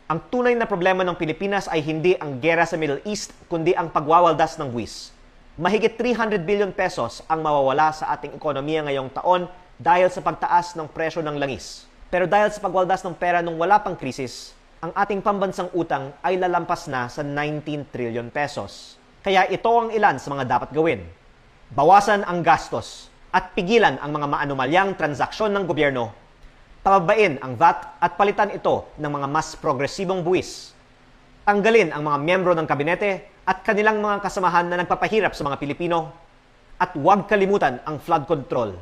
Ang tunay na problema ng Pilipinas ay hindi ang gera sa Middle East, kundi ang pagwawaldas ng buwis. Mahigit 300 billion pesos ang mawawala sa ating ekonomiya ngayong taon dahil sa pagtaas ng presyo ng langis. Pero dahil sa pagwaldas ng pera nung wala pang krisis, ang ating pambansang utang ay lalampas na sa 19 trillion pesos. Kaya ito ang ilan sa mga dapat gawin. Bawasan ang gastos at pigilan ang mga maanumalyang transaksyon ng gobyerno. Pababain ang VAT at palitan ito ng mga mas progresibong buwis. Tanggalin ang mga miyembro ng kabinete at kanilang mga kasamahan na nagpapahirap sa mga Pilipino. At huwag kalimutan ang flood control.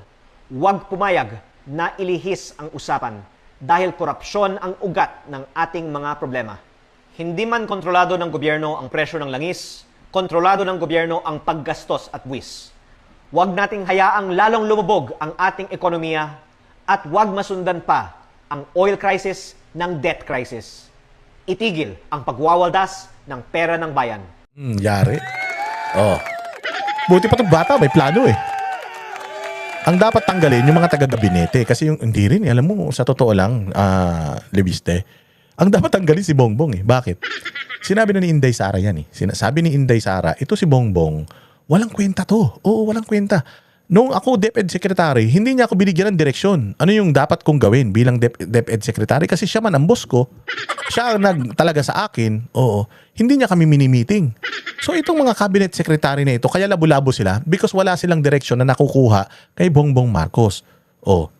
Huwag pumayag na ilihis ang usapan dahil korupsyon ang ugat ng ating mga problema. Hindi man kontrolado ng gobyerno ang presyo ng langis, kontrolado ng gobyerno ang paggastos at buwis. Huwag nating hayaang lalong lumubog ang ating ekonomiya at huwag masundan pa ang oil crisis ng debt crisis. Itigil ang pagwawaldas ng pera ng bayan. Yari. Oh. Buti pa itong bata, may plano eh. Ang dapat tanggalin yung mga taga-gabinete kasi yung hindi rin, alam mo, sa totoo lang, Lebiste, ang dapat tanggalin si Bongbong eh. Bakit? Sinabi na ni Inday Sara yan eh. Sabi ni Inday Sara, ito si Bongbong, walang kwenta to. Oo, walang kwenta. Nung ako DepEd Secretary, hindi niya ako binigyan ng direksyon. Ano yung dapat kong gawin bilang DepEd Secretary? Kasi siya man ang boss ko. Siya ang talaga sa akin. Oo. Hindi niya kami mini-meeting. So itong mga cabinet secretary na ito, kaya labo-labo sila because wala silang direksyon na nakukuha kay Bongbong Marcos. Oh.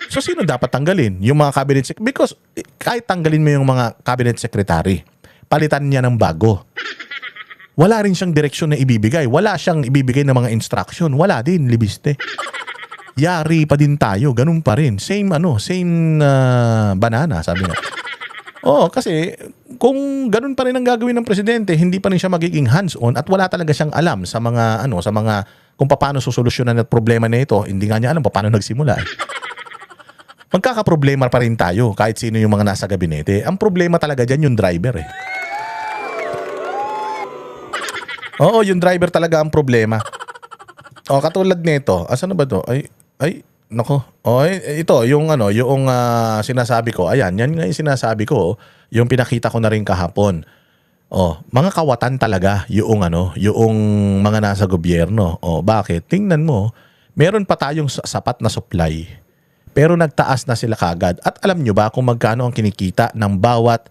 So sino dapat tanggalin? Yung mga cabinet secretary? Because kahit tanggalin mo yung mga cabinet secretary, palitan niya ng bago. Wala rin siyang direksyon na ibibigay. Wala siyang ibibigay ng mga instruction. Wala din, Libiste. Yari pa din tayo. Ganun pa rin. Same banana, sabi nga. Oo, kasi kung ganun pa rin ang gagawin ng presidente, hindi pa rin siya magiging hands-on at wala talaga siyang alam sa mga, kung paano susolusyonan at problema na ito. Hindi nga niya alam paano nagsimula. Magkakaproblema pa rin tayo kahit sino yung mga nasa gabinete. Ang problema talaga dyan yung driver eh. Oo, yung driver talaga ang problema. O, katulad nito. Asan na ba to? Nako. O, ito, yung sinasabi ko. Ayan, yan nga yung sinasabi ko. Yung pinakita ko na rin kahapon. O, mga kawatan talaga yung mga nasa gobyerno. O, bakit? Tingnan mo, meron pa tayong sapat na supply. Pero nagtaas na sila kagad. At alam nyo ba kung magkano ang kinikita ng bawat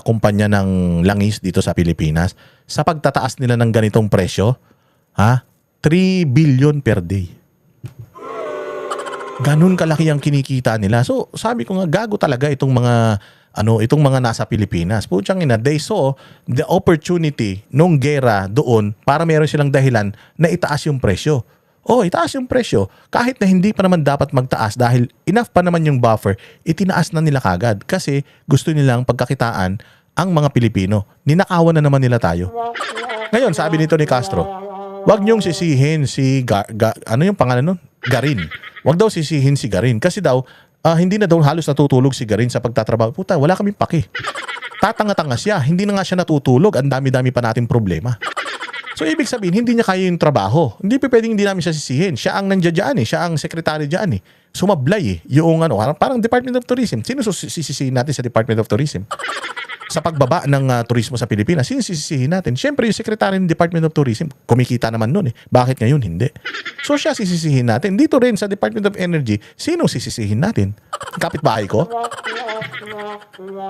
kumpanya ng langis dito sa Pilipinas sa pagtataas nila ng ganitong presyo? 3 billion per day. Ganun kalaki ang kinikita nila. So, sabi ko nga gago talaga itong mga nasa Pilipinas. Putyang ina, they saw the opportunity nung gera doon para meron silang dahilan na itaas yung presyo. Itaas yung presyo. Kahit na hindi pa naman dapat magtaas dahil enough pa naman yung buffer, itinaas na nila kagad kasi gusto nilang pagkakitaan ang mga Pilipino. Ninakawan na naman nila tayo. Ngayon, sabi nito ni Castro, wag niyong sisihin si yung pangalan nun? Garin. Wag daw sisihin si Garin kasi daw hindi na daw halos natutulog si Garin sa pagtatrabaho. Puta, wala kaming paki. Tatanga-tanga siya. Hindi na nga siya natutulog. Ang dami-dami pa nating problema. So, ibig sabihin, hindi niya kaya yung trabaho. Hindi pa pwedeng hindi namin siya sisihin. Siya ang nandiyan eh. Siya ang sekretary dyan eh. Sumablay eh. Yung parang Department of Tourism. Sino sisisihin natin sa Department of Tourism? Sa pagbaba ng turismo sa Pilipinas, sino sisisihin natin? Siyempre, yung sekretary ng Department of Tourism, kumikita naman nun eh. Bakit ngayon hindi? So, siya sisisihin natin. Dito rin sa Department of Energy, sino sisisihin natin? Kapitbahay ko?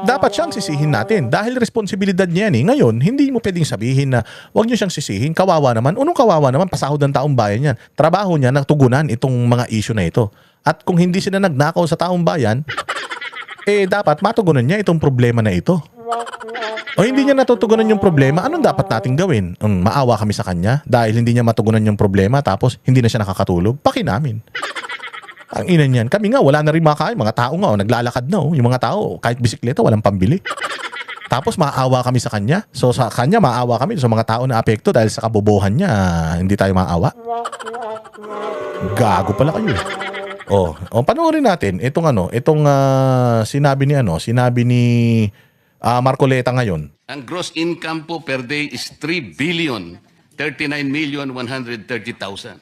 Dapat siyang sisihin natin dahil responsibilidad niya yan eh. Ngayon, hindi mo pwedeng sabihin na wag niyo siyang sisihin. Kawawa naman. Unong kawawa naman, pasahod ng taong bayan yan. Trabaho niya, natugunan itong mga issue na ito. At kung hindi sila nagnakaw sa taong bayan, dapat matugunan niya itong problema na ito. O hindi niya natutugunan yung problema, anong dapat nating gawin? Maawa kami sa kanya dahil hindi niya matugunan yung problema tapos hindi na siya nakakatulog? Paki namin. Ang ina niyan. Kami nga, wala na rin makain. Mga tao nga, naglalakad na. Yung mga tao, kahit bisikleta, walang pambili. Tapos maawa kami sa kanya. So sa kanya, maawa kami. So mga tao na apekto dahil sa kabobohan niya, hindi tayo maawa. Gago pala kayo. Panoorin natin itong sinabi ni Marcoleta ngayon. Ang gross income po per day is 3,039,130,000.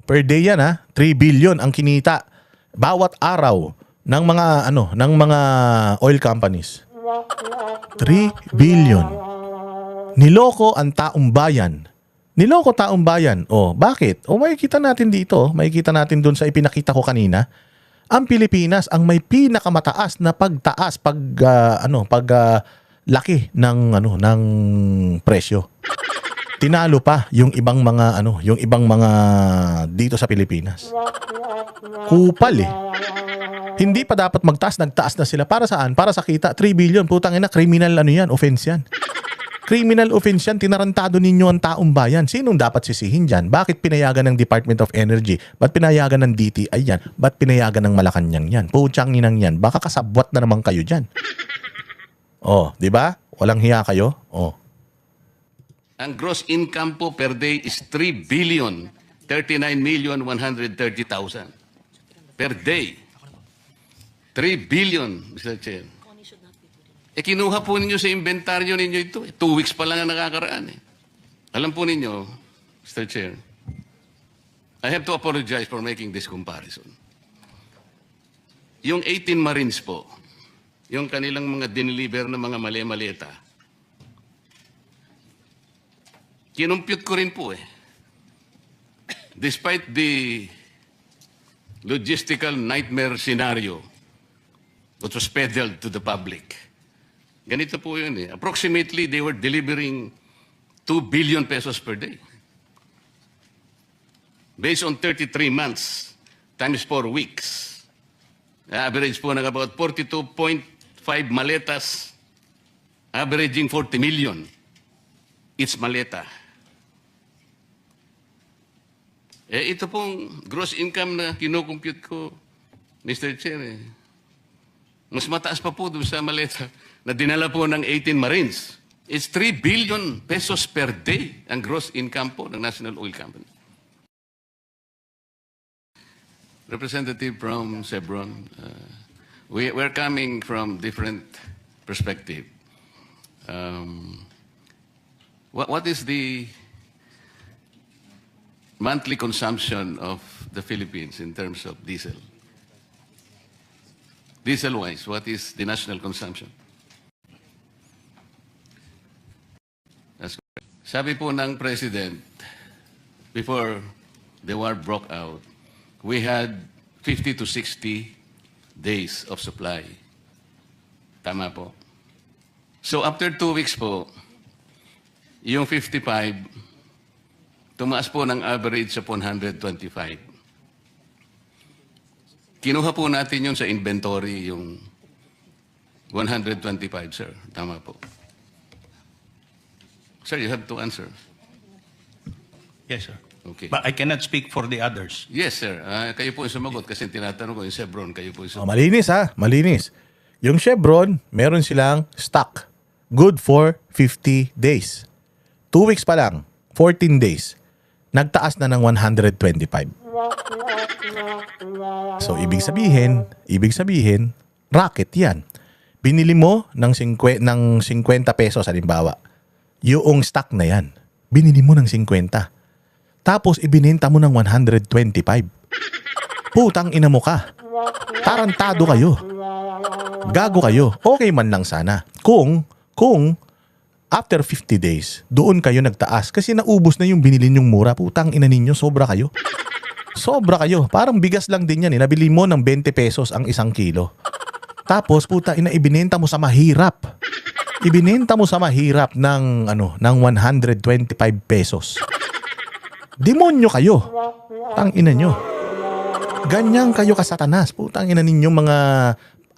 Per day yan 3 billion ang kinita bawat araw ng mga oil companies. 3 billion. Niloko ang taong bayan. Niloko taong bayan. Oh, bakit? Oh, makikita natin dito, makikita natin doon sa ipinakita ko kanina. Ang Pilipinas ang may pinakamataas na pagtaas laki ng presyo. Tinalo pa yung ibang mga dito sa Pilipinas. Kupal eh. Hindi pa dapat magtaas, nagtaas na sila. Para saan? Para sa kita. 3 billion. Putang ina, criminal offense yan. Criminal offense yan. Tinarantado ninyo ang taong bayan. Sinong dapat sisihin dyan? Bakit pinayagan ng Department of Energy? Ba't pinayagan ng DTI yan? Ba't pinayagan ng Malacanang yan? Putsang inang yan. Baka kasabwat na naman kayo dyan. Oh, di ba? Walang hiya kayo? Oh. Ang gross income po per day is 3,039,130,000 per day. 3 billion, Mr. Chair. Kinuha po ninyo sa inventaryo ninyo ito. 2 weeks pa lang ang nakakaraan. Alam po ninyo, Mr. Chair, I have to apologize for making this comparison. Yung 18 Marines po, yung kanilang mga dineliver na mga mali-maleta, kinumpute ko rin po Despite the logistical nightmare scenario that was peddled to the public, ganito po yun Approximately, they were delivering 2 billion pesos per day. Based on 33 months, times 4 weeks. Average po ng about 42.5 maletas, averaging 40 million each maleta. Ito pong gross income na kinukompute ko, Mr. Chair, mas mataas pa po doon sa maleta na dinala po ng 18 Marines. It's 3 billion pesos per day ang gross income po ng National Oil Company. Representative from Chevron, we're coming from different perspective. What is the monthly consumption of the Philippines in terms of diesel? Diesel-wise, what is the national consumption? That's correct. Sabi po ng President, before the war broke out, we had 50 to 60 days of supply. Tama po. So after 2 weeks po, yung 55, tumaas po ng average sa 125. Kinuha po natin yun sa inventory, yung 125, sir. Tama po. Sir, you have to answer. Yes, sir. Okay. But I cannot speak for the others. Yes, sir. Kayo po yung sumagot kasi tinatanong ko yung Chevron, kayo po yung sumagot. Malinis malinis. Yung Chevron, meron silang stock. Good for 50 days. 2 weeks pa lang, 14 days. Nagtaas na ng 125. So, ibig sabihin, racket yan. Binili mo ng 50 pesos, halimbawa. Yung stock na yan, binili mo ng 50. Tapos, ibinenta mo ng 125. Putang ina mo ka. Tarantado kayo. Gago kayo. Okay man lang sana. Kung after 50 days, doon kayo nagtaas. Kasi naubos na yung binili nyong mura. Putang ina ninyo, sobra kayo. Sobra kayo. Parang bigas lang din yan. Nabili mo ng 20 pesos ang 1 kilo. Tapos, ibinenta mo sa mahirap. Ibinenta mo sa mahirap ng 125 pesos. Demonyo kayo. Tang ina nyo. Ganyan kayo kasatanas. Putang ina ninyo mga...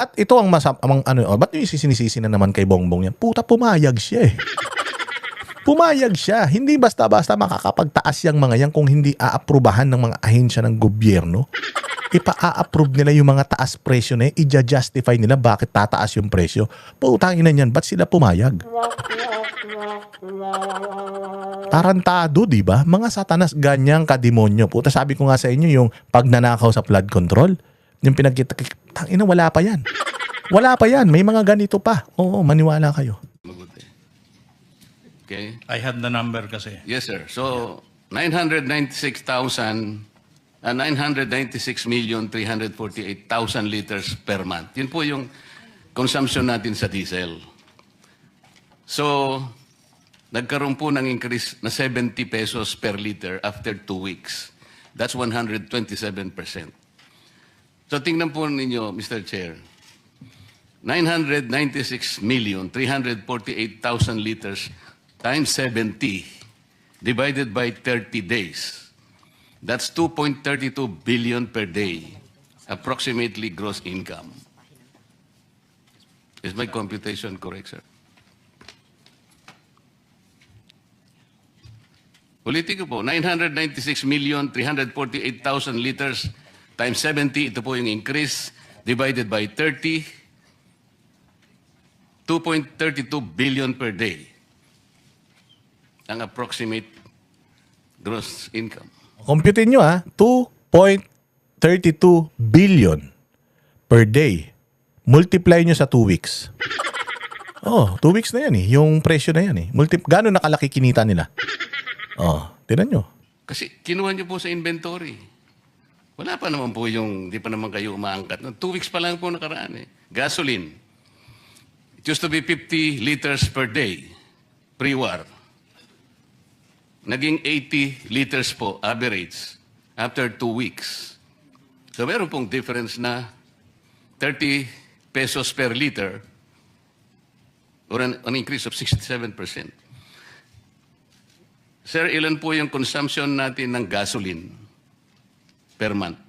At ito ang ba't yung sinisisi na naman kay Bongbong yan? Puta, pumayag siya Pumayag siya. Hindi basta-basta makakapagtaas yung mga yan kung hindi aaprubahan ng mga ahensya ng gobyerno. Ipa-a-approve nila yung mga taas presyo na yan. I-justify nila bakit tataas yung presyo. Putang ina niyan, ba't sila pumayag? Tarantado, di ba? Mga satanas, ganyang kademonyo. Puta, sabi ko nga sa inyo yung pagnanakaw sa flood control. Yung pinagkita, tangina, wala pa yan. Wala pa yan. May mga ganito pa. Oo, maniwala kayo. Okay? I had the number kasi. Yes, sir. So, 996,000 996,348,000 liters per month. Yun po yung consumption natin sa diesel. So, nagkaroon po ng increase na 70 pesos per liter after 2 weeks. That's 127%. So, tingnan po ninyo, Mr. Chair, 996,348,000 liters times 70 divided by 30 days. That's 2.32 billion per day, approximately gross income. Is my computation correct, sir? Ulitin ko po, 996,348,000 liters times 70, ito po yung increase, divided by 30, 2.32 billion per day ang approximate gross income. Computein nyo 2.32 billion per day. Multiply nyo sa 2 weeks. Oh, 2 weeks na yan yung presyo na yan Gano'n nakalaki kinita nila? Oh, tinan nyo. Kasi kinuha niyo po sa inventory. Wala pa naman po di pa naman kayo umaangkat. 2 weeks pa lang po nakaraan Gasoline. It used to be 50 liters per day, pre-war. Naging 80 liters po, average, after 2 weeks. So meron pong difference na 30 pesos per liter or an increase of 67%. Sir, ilan po yung consumption natin ng gasoline per month?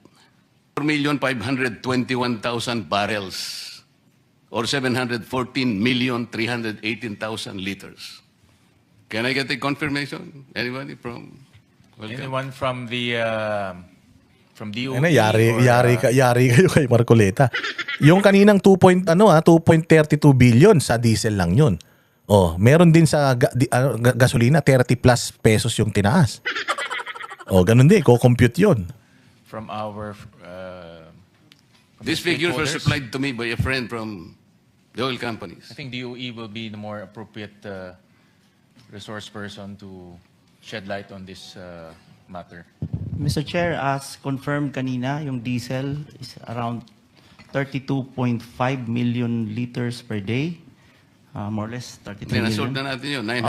4,521,000 barrels or 714,318,000 liters. Can I get a confirmation? Anybody from? Welcome. Anyone from the DOE? Yari kayo kay Marcoleta. Yung kaninang 2.32 billion sa diesel lang yun. Oh, meron din sa gasolina 30 plus pesos yung tinaas. Oh, ganun din, ko-compute yun. From our These figures were stakeholders? supplied to me by a friend from the oil companies. I think DOE will be the more appropriate resource person to shed light on this matter. Mr. Chair, as confirmed kanina, yung diesel is around 32.5 million liters per day. More or less 33 Nasort million. na natin yun. the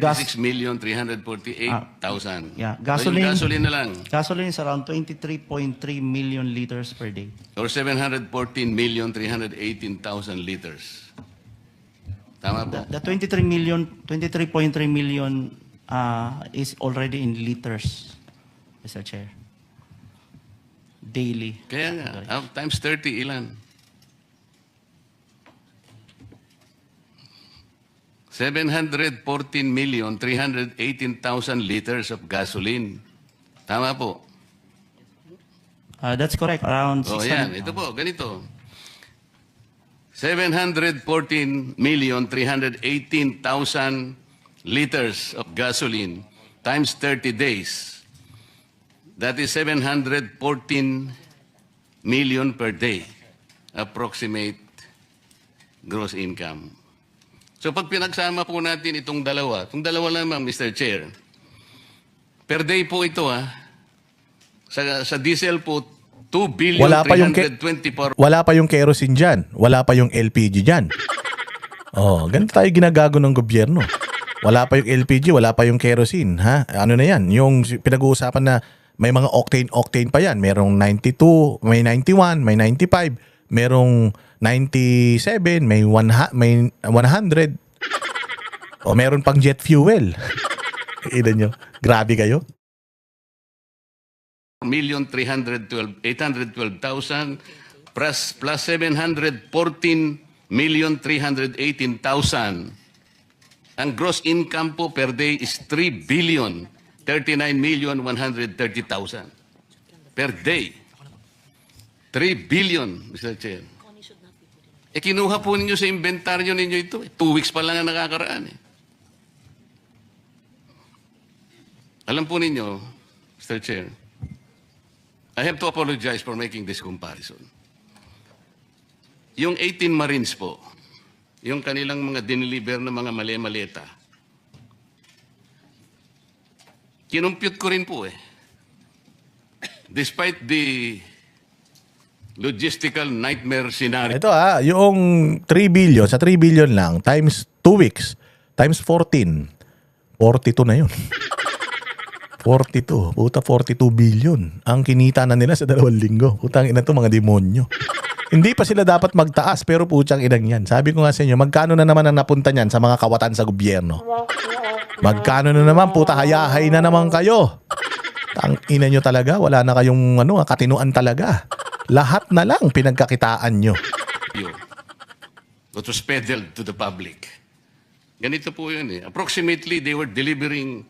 gas- 996,348,000. Yeah, So yung gasoline na lang. Gasoline is around 23.3 million liters per day. Or 714,318,000 liters. Tama po? The 23.3 million is already in liters, Mr. Chair. Daily. Kaya nga, times 30, ilan? 714,318,000 liters of gasoline. Tama po. That's correct. Around O 600. yan, ito po, ganito. 714,318,000 liters of gasoline times 30 days. That is 714 million per day. Approximate gross income. So pag pinagsama po natin itong dalawa lamang, Mr. Chair, per day po ito sa diesel po, 2 billion Wala pa yung kerosene dyan. Wala pa yung LPG dyan. Oh, ganito tayo ginagago ng gobyerno. Wala pa yung LPG, wala pa yung kerosene, ha? Ano na yan? Yung pinag-uusapan na may mga octane pa yan. Merong 92, may 91, may 95, merong 97, may 100. O meron pang jet fuel. Ilan nyo? Grabe kayo. 812,000 plus 714,318,000. Ang gross income po per day is 3,039,130,000 per day. 3 billion, Mr. Chair. Kinuha po ninyo sa inventaryo ninyo ito. 2 weeks pa lang ang nakakaraan. Alam po ninyo, Mr. Chair, I have to apologize for making this comparison. Yung 18 Marines po, yung kanilang mga dineliver na mga mali-maleta, kinumpute ko rin po despite the logistical nightmare scenario, Ito yung 3 billion, sa 3 billion lang, times 2 weeks, times 14, 42 na yun. 42. Puta, 42 billion. Ang kinita na nila sa 2 linggo. Putang ina to, mga demonyo. Hindi pa sila dapat magtaas, pero putang inang yan. Sabi ko nga sa inyo, magkano na naman ang napunta niyan sa mga kawatan sa gobyerno? Magkano na naman, puta, hayahay na naman kayo. Ang ina nyo talaga, wala na kayong katinuan talaga. Lahat na lang pinagkakitaan nyo. what was peddled to the public. Ganito po yun eh. Approximately, they were delivering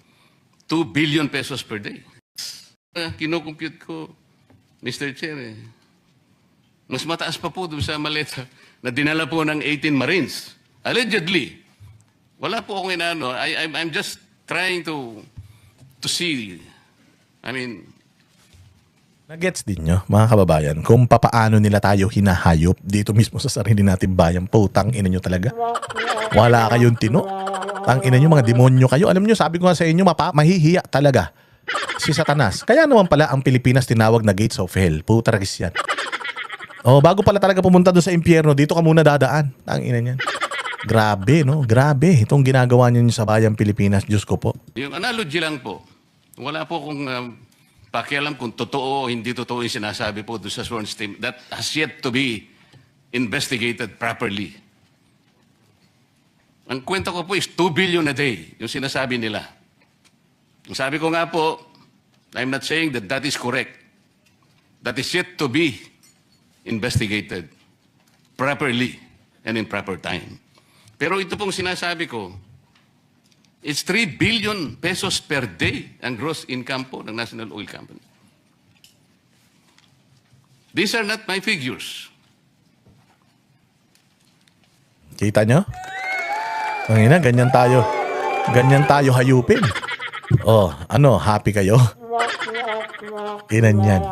2 billion pesos per day. Kinocompute ko, Mr. Chair, mas mataas pa po doon sa maleta na dinala po ng 18 Marines. Allegedly. Wala po akong inaano. I'm just trying to see. I mean, Nagets din nyo, mga kababayan, kung papaano nila tayo hinahayop dito mismo sa sarili natin bayan. Putang ina nyo talaga. Wala kayong tino. Tang ina nyo, mga demonyo kayo. Alam nyo, sabi ko nga sa inyo, mahihiya talaga si Satanas. Kaya naman pala ang Pilipinas tinawag na Gates of Hell. Putaragis yan. Bago pala talaga pumunta doon sa impyerno, dito ka muna dadaan. Tang ina niyan. Grabe, no? Grabe. Itong ginagawa niyo sa bayang Pilipinas. Diyos ko po. yung analogy lang po. Wala po kung pakialam kung totoo o hindi totoo yung sinasabi po doon sa sworn statement. That has yet to be investigated properly. Ang kwento ko po is 2 billion a day, yung sinasabi nila. Ang sabi ko nga po, I'm not saying that that is correct. That is yet to be investigated properly and in proper time. Pero ito pong sinasabi ko, it's 3 billion pesos per day ang gross income po ng National Oil Company. These are not my figures. Kita nyo? Ang ina, ganyan tayo. Ganyan tayo hayupin. Happy kayo? Inan yan.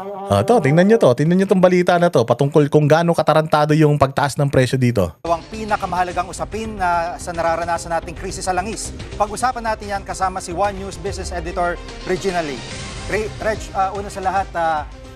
Tingnan nyo to. Tingnan nyo tong balita na to patungkol kung gaano katarantado yung pagtaas ng presyo dito. Ang pinakamahalagang usapin sa nararanasan nating krisis sa langis. Pag-usapan natin yan kasama si One News Business Editor Regina Lee. Reg, una sa lahat,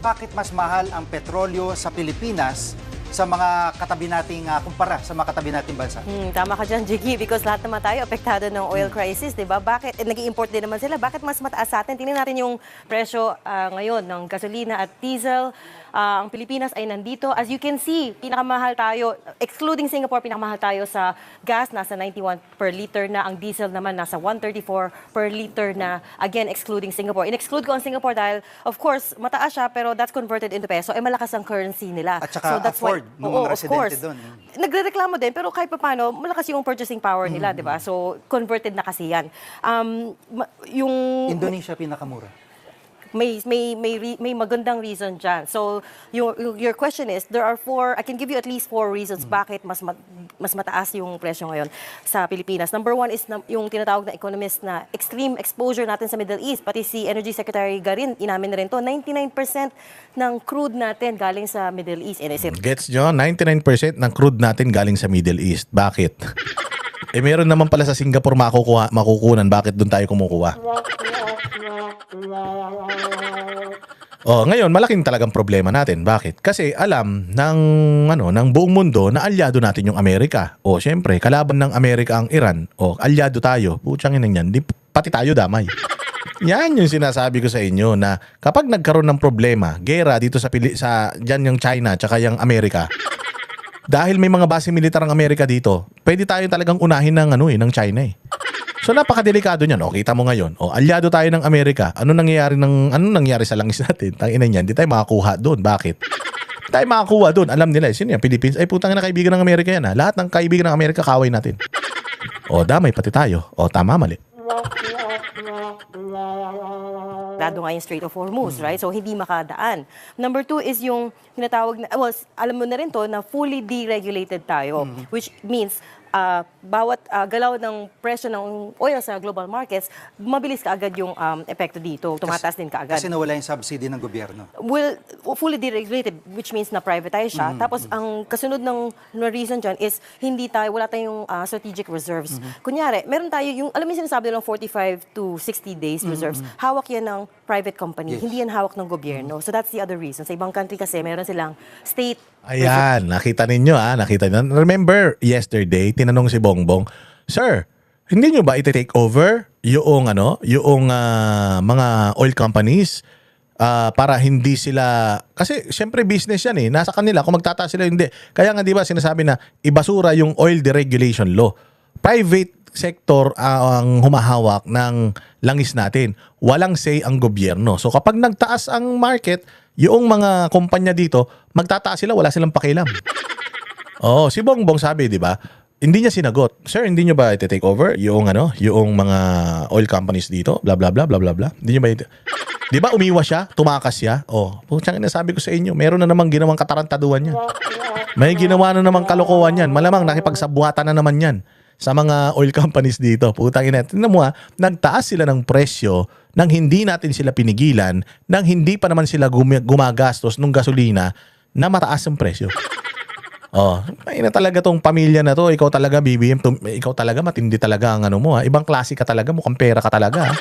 bakit mas mahal ang petrolyo sa Pilipinas sa mga katabi nating kumpara sa mga katabi nating bansa? Tama ka dyan, Jiggy, because lahat naman tayo apektado ng oil crisis, di ba? Bakit? Nag-i-import din naman sila. Bakit mas mataas sa atin? Tingnan natin yung presyo ngayon ng gasolina at diesel. Ang Pilipinas ay nandito. As you can see, pinakamahal tayo, excluding Singapore, pinakamahal tayo sa gas, nasa 91 per liter na. Ang diesel naman, nasa 134 per liter na. Again, excluding Singapore. In-exclude ko ang Singapore dahil, of course, mataas siya, pero that's converted into peso. Malakas ang currency nila. At saka afford ng mga residente doon. Nagrereklamo din, pero kahit pa paano, malakas yung purchasing power nila, di ba? So, converted na kasi yan. Yung Indonesia pinakamura. may magandang reason dyan. So, your question is, I can give you at least 4 reasons bakit mas mataas yung presyo ngayon sa Pilipinas. Number 1 is yung tinatawag na economist na extreme exposure natin sa Middle East. Pati si Energy Secretary Garin, inamin na rin to, 99% ng crude natin galing sa Middle East. Gets nyo? 99% ng crude natin galing sa Middle East. Bakit? Meron naman pala sa Singapore makukunan. Bakit doon tayo kumukuha? Ngayon malaking talagang problema natin. Bakit? Kasi alam ng buong mundo na alyado natin yung Amerika. Syempre, kalaban ng Amerika ang Iran. Alyado tayo. Putsang ina niyan, pati tayo damay. Yan yung sinasabi ko sa inyo na kapag nagkaroon ng problema, gera dito sa diyan yung China tsaka yung Amerika. Dahil may mga base militar ang Amerika dito, pwede tayo talagang unahin ng China eh. So napakadelikado niyan. Kita mo ngayon. Alyado tayo ng Amerika. Ano nangyari sa langis natin? Tangina niyan, di tayo makakuha doon. Bakit? Di tayo makakuha doon. Alam nila, sino yan? Philippines. Ay putang ina, kaibigan ng Amerika yan. Lahat ng kaibigan ng Amerika kaway natin. Damay pati tayo. Tama, mali. Nga yung Strait of Hormuz, right? So, hindi makadaan. Number 2 is yung tinatawag na, alam mo na rin to, na fully deregulated tayo, which means bawat galaw ng presyo ng oil sa global markets, mabilis kaagad yung epekto dito. Tumataas din kaagad. Kasi nawala yung subsidy ng gobyerno. Will fully deregulated, which means na privatize siya. Tapos ang kasunod ng reason dyan is wala tayong strategic reserves. Kunyari, meron tayo yung, alam mo yung sinasabi lang 45 to 60 days reserves. Hawak yan ng private company, hindi yan hawak ng gobyerno. So that's the other reason. Sa ibang country kasi meron silang state Ayan, nakita ninyo nakita ninyo. Remember yesterday, tinanong si Bongbong, "Sir, hindi nyo ba iti-take over yung mga oil companies para hindi sila kasi syempre business yan nasa kanila kung magtataas sila hindi. Kaya nga 'di ba sinasabi na ibasura yung oil deregulation law. Private sector ang humahawak ng langis natin. Walang say ang gobyerno. So kapag nagtaas ang market, yung mga kumpanya dito, magtataas sila, wala silang pakialam. Si Bongbong sabi, 'di ba? Hindi niya sinagot. "Sir, hindi niyo ba i-take over yung mga oil companies dito? Bla bla bla bla bla bla." Hindi niyo ba 'Di ba umiwas siya, tumakas siya? Putsang nasabi ko sa inyo, meron na namang ginawang katarantaduhan yan. May ginawa na namang kalokohan yan. Malamang nakipagsabuhatan na naman yan sa mga oil companies dito. Putang ina. Tingnan mo nagtaas sila ng presyo nang hindi natin sila pinigilan, nang hindi pa naman sila gumagastos ng gasolina na mataas ang presyo. May na talaga tong pamilya na to. Ikaw talaga, BBM, ikaw talaga matindi talaga ang Ibang klase ka talaga, mukhang pera ka talaga.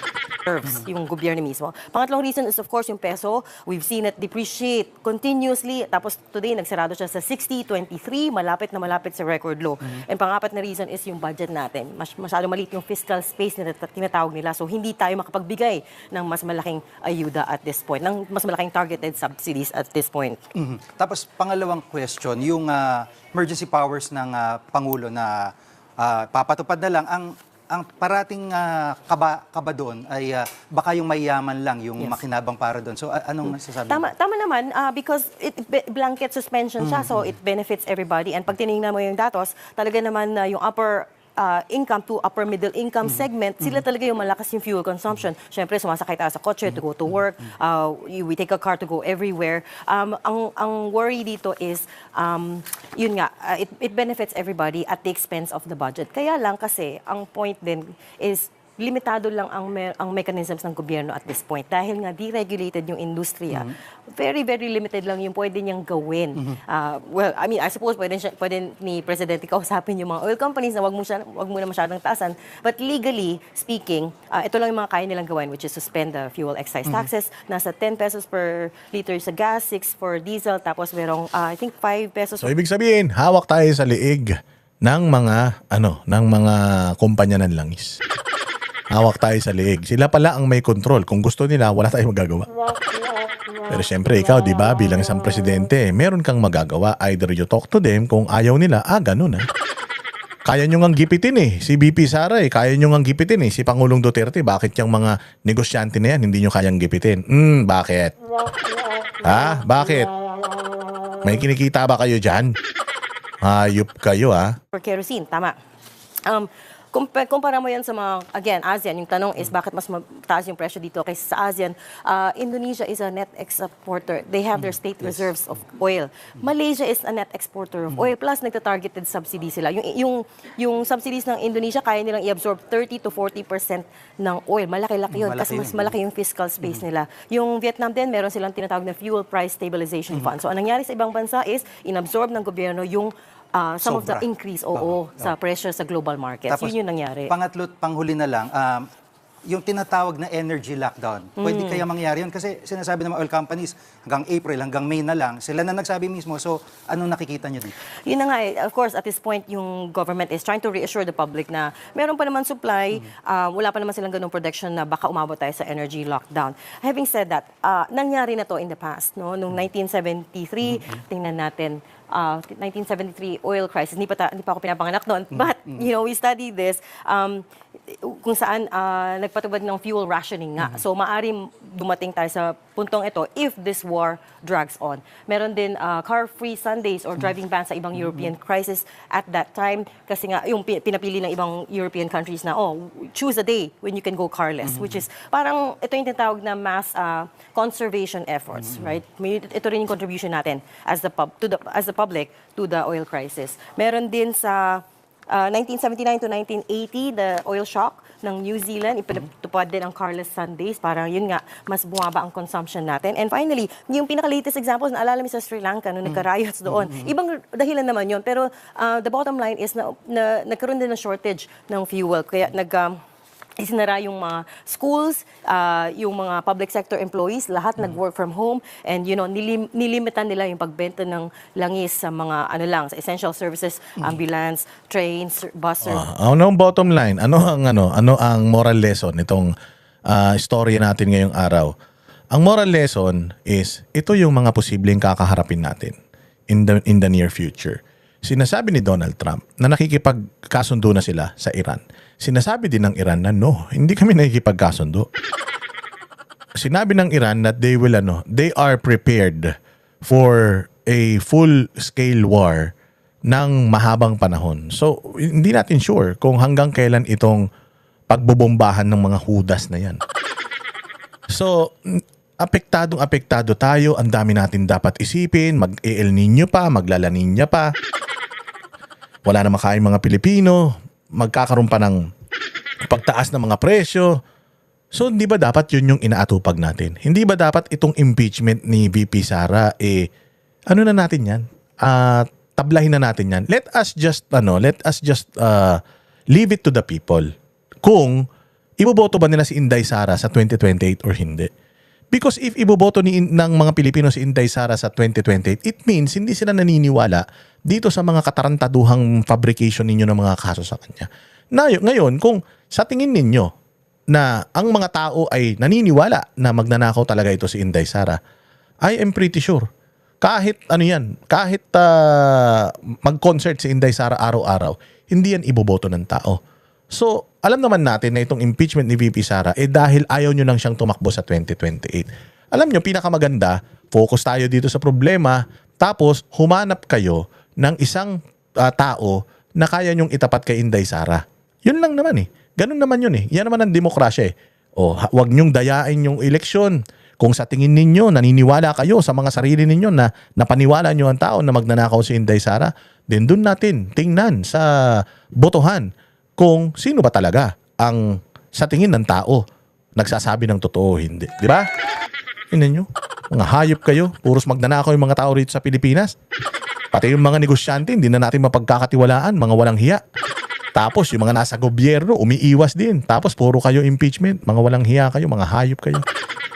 reserves, yung gobyerno mismo. Pangatlong reason is of course yung peso. We've seen it depreciate continuously. Tapos today, nagsarado siya sa 60.23, malapit na malapit sa record low. And pangapat na reason is yung budget natin. Masyado maliit yung fiscal space na tinatawag nila. So hindi tayo makapagbigay ng mas malaking ayuda at this point, ng mas malaking targeted subsidies at this point. Tapos pangalawang question, yung emergency powers ng Pangulo na papatupad na lang, ang parating kaba doon ay baka yung mayaman lang, yung makinabang para doon. So anong nasasabi? Tama naman, because it blanket suspension siya, so it benefits everybody. And pag tinignan mo yung datos, talaga naman yung upper income to upper middle income segment, sila talaga yung malakas yung fuel consumption. Siyempre, sumasakay tayo sa kotse to go to work, we take a car to go everywhere. Ang worry dito is, yun nga, it benefits everybody at the expense of the budget. Kaya lang kasi, ang point din is, limitado lang ang mechanisms ng gobyerno at this point. Dahil nga deregulated yung industriya, very, very limited lang yung pwede niyang gawin. Well, I mean, I suppose pwede ni Presidente kausapin yung mga oil companies na wag mo na masyadong taasan. But legally speaking, ito lang yung mga kaya nilang gawin, which is suspend the fuel excise taxes. Nasa 10 pesos per liter sa gas, 6 for diesel, tapos merong, I think, 5 pesos. So, ibig sabihin, hawak tayo sa liig ng mga kumpanya ng langis. Hawak tayo sa liig. Sila pala ang may control. Kung gusto nila, wala tayong magagawa. Pero siyempre, ikaw, di ba, bilang isang presidente, meron kang magagawa. Either you talk to them, kung ayaw nila, ganun Kaya nyo ngang gipitin si BP Sara kaya nyo ngang gipitin si Pangulong Duterte. Bakit yung mga negosyante na yan, hindi nyo kayang gipitin? Bakit? Bakit? May kinikita ba kayo dyan? Hayop kayo, For kerosene, tama. Kumpara mo yan sa mga, again, ASEAN, yung tanong is bakit mas mataas yung presyo dito kaysa sa ASEAN. Indonesia is a net exporter. They have their state reserves of oil. Malaysia is a net exporter of oil. Plus, nagta-targeted subsidy sila. Yung subsidies ng Indonesia, kaya nilang i-absorb 30 to 40% ng oil. Malaki-laki yun kasi mas malaki yung fiscal space nila. Yung Vietnam din, meron silang tinatawag na Fuel Price Stabilization Fund. So, ang nangyari sa ibang bansa is, inabsorb ng gobyerno yung some of the increase sa pressure sa global markets. Tapos, yun yung nangyari. Pangatlo't panghuli na lang, yung tinatawag na energy lockdown. Pwede kaya mangyari yun? Kasi sinasabi ng mga oil companies, hanggang April, hanggang May na lang, sila na nagsabi mismo. So, anong nakikita nyo dito? Yun na nga of course, at this point, yung government is trying to reassure the public na meron pa naman supply, wala pa naman silang ganung protection na baka umabot tayo sa energy lockdown. Having said that, nangyari na to in the past. No? Noong 1973, tingnan natin, 1973 oil crisis. Hindi pa ako pinapanganak noon. But, we studied this kung saan nagpatubad ng fuel rationing nga. So, maaring dumating tayo sa puntong ito if this war drags on. Meron din car-free Sundays or driving ban sa ibang European crisis at that time. Kasi nga, yung pinapili ng ibang European countries na, choose a day when you can go carless. Which is, parang ito yung tinatawag na mass conservation efforts, right? Ito rin yung contribution natin as the public to the oil crisis. Meron din sa 1979 to 1980, the oil shock ng New Zealand, ipinatupad din ang Carlos Sundays. Parang yun nga, mas bumaba ang consumption natin. And finally, yung pinaka-latest example, naalala mo sa Sri Lanka, nung nagka-riots doon. Ibang dahilan naman yun. Pero the bottom line is na nagkaroon din ng shortage ng fuel. Kaya isinara yung mga schools, yung mga public sector employees, lahat nag-work from home, and nilimitan nila yung pagbenta ng langis sa mga sa essential services, ambulance, trains, bus service. Ano ang bottom line? Ano ang moral lesson nitong story natin ngayong araw? Ang moral lesson is ito yung mga posibleng kakaharapin natin in the near future. Sinasabi ni Donald Trump na nakikipagkasundo na sila sa Iran. Sinasabi din ng Iran na no, hindi kami nakikipagkasundo. Sinabi ng Iran that they are prepared for a full-scale war ng mahabang panahon. So, hindi natin sure kung hanggang kailan itong pagbobombahan ng mga hudas na yan. So, apektado tayo. Ang dami natin dapat isipin. Mag-El Nino pa, magla-La Nina pa. Wala na makain mga Pilipino. Magkakaroon pa ng pagtaas ng mga presyo. So, hindi ba dapat yun yung inaatupag natin? Hindi ba dapat itong impeachment ni VP Sara, ano na natin yan? Tablahin na natin yan. Let us just leave it to the people. Kung iboboto ba nila si Inday Sara sa 2028 or hindi. Because if iboboto ng mga Pilipino si Inday Sara sa 2028, it means hindi sila naniniwala dito sa mga katarantaduhang fabrication ninyo ng mga kaso sa kanya. Ngayon, kung sa tingin ninyo na ang mga tao ay naniniwala na magnanakaw talaga ito si Inday Sara, I am pretty sure. Kahit mag-concert si Inday Sara araw-araw, hindi yan iboboto ng tao. So, alam naman natin na itong impeachment ni VP Sara dahil ayaw nyo lang siyang tumakbo sa 2028. Alam nyo, pinakamaganda, focus tayo dito sa problema, tapos humanap kayo ng isang tao na kaya nyong itapat kay Inday Sara. Yun lang naman Ganun naman yun Yan naman ang demokrasya Huwag nyong dayain yung eleksyon. Kung sa tingin ninyo, naniniwala kayo sa mga sarili ninyo na napaniwala nyo ang tao na magnanakaw si Inday Sara, then dun natin tingnan sa botohan kung sino ba talaga ang sa tingin ng tao nagsasabi ng totoo o hindi. Di ba? Tingnan nyo. Mga hayop kayo. Puros magnanakaw yung mga tao rito sa Pilipinas. Pati yung mga negosyante, hindi na natin mapagkakatiwalaan. Mga walang hiya. Tapos yung mga nasa gobyerno, umiiwas din. Tapos puro kayo impeachment. Mga walang hiya kayo, mga hayop kayo.